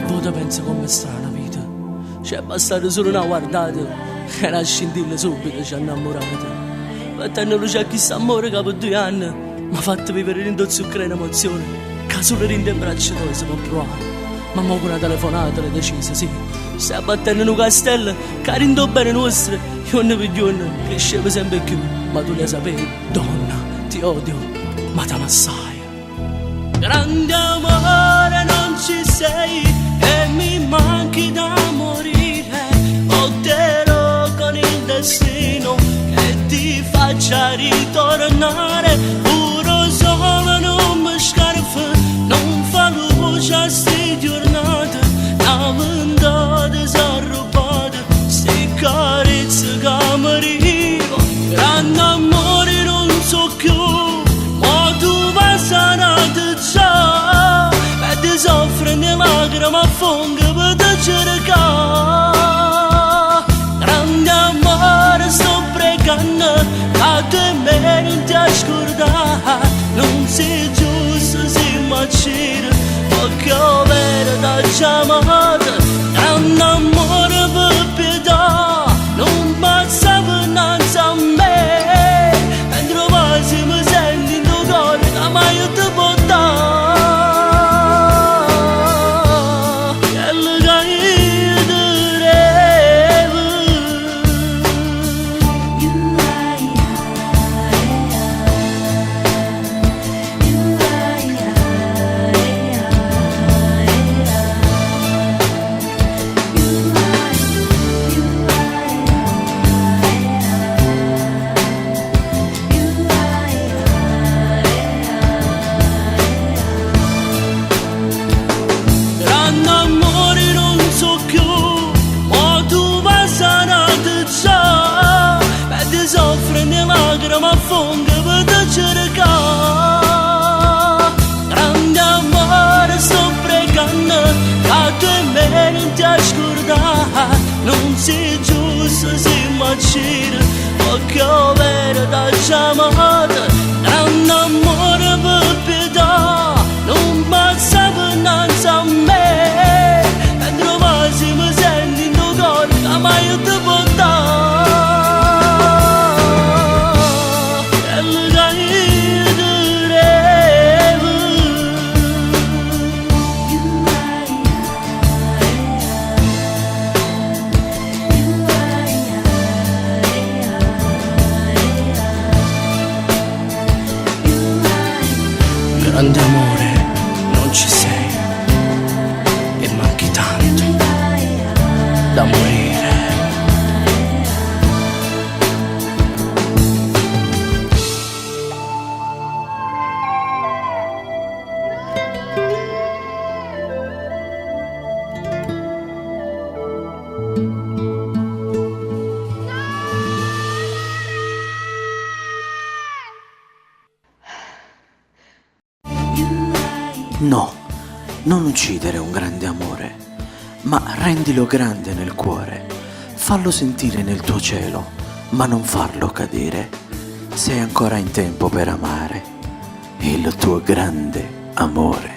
Voi pensa come sta la vita? C'è bastato solo una guardata e una scintilla subito ci ha innamorato. Mettendo luce a chissà amore che per 2 anni mi ha fatto vivere in zucchero in emozione, che solo rinde in braccio noi si può provare. Ma mo con una telefonata le decise, sì, stai battendo in un castello che rindo bene nostre, giorno per giorno cresceva sempre più. Ma tu le sapevi, donna, ti odio, ma t'amo assai. Grande amore non ci sei e mi manchi da morire, otterò con il destino che ti faccia ritornare, puro solo non mi scarfa, non fa luce a sti giornate, la vita disarrubata, sti carezze che mi rivo, grande amore non so più, ma tu vai sanata già, e ti soffre ne lacrime a fondo per te cercare. Grande amore sto pregando, a te me non ti scordare, non sei giusto se macina, perché ho verità già amata. Grande amore per pietà, non basta innanzi a me, mentre quasi mi senti in tuo cuore che mai io ti può dare. Quello che io direvo. Grande amore non so più, ma tu vai sanata già, e ti soffre ne lacrime a fondo per te cercare. Grande amore sto pregando, a te me non ti scordare, non sei giusto se macina, perché ho verità già amata. Grande amore per pietà, non basta innanzi a me, mentre quasi mi senti in tuo cuore che mai io ti può dare. Quello che io direvo. Grande amore non ci sei e manchi tanto da morire. No, non uccidere un grande amore, ma rendilo grande nel cuore, fallo sentire nel tuo cielo, ma non farlo cadere. Sei ancora in tempo per amare il tuo grande amore.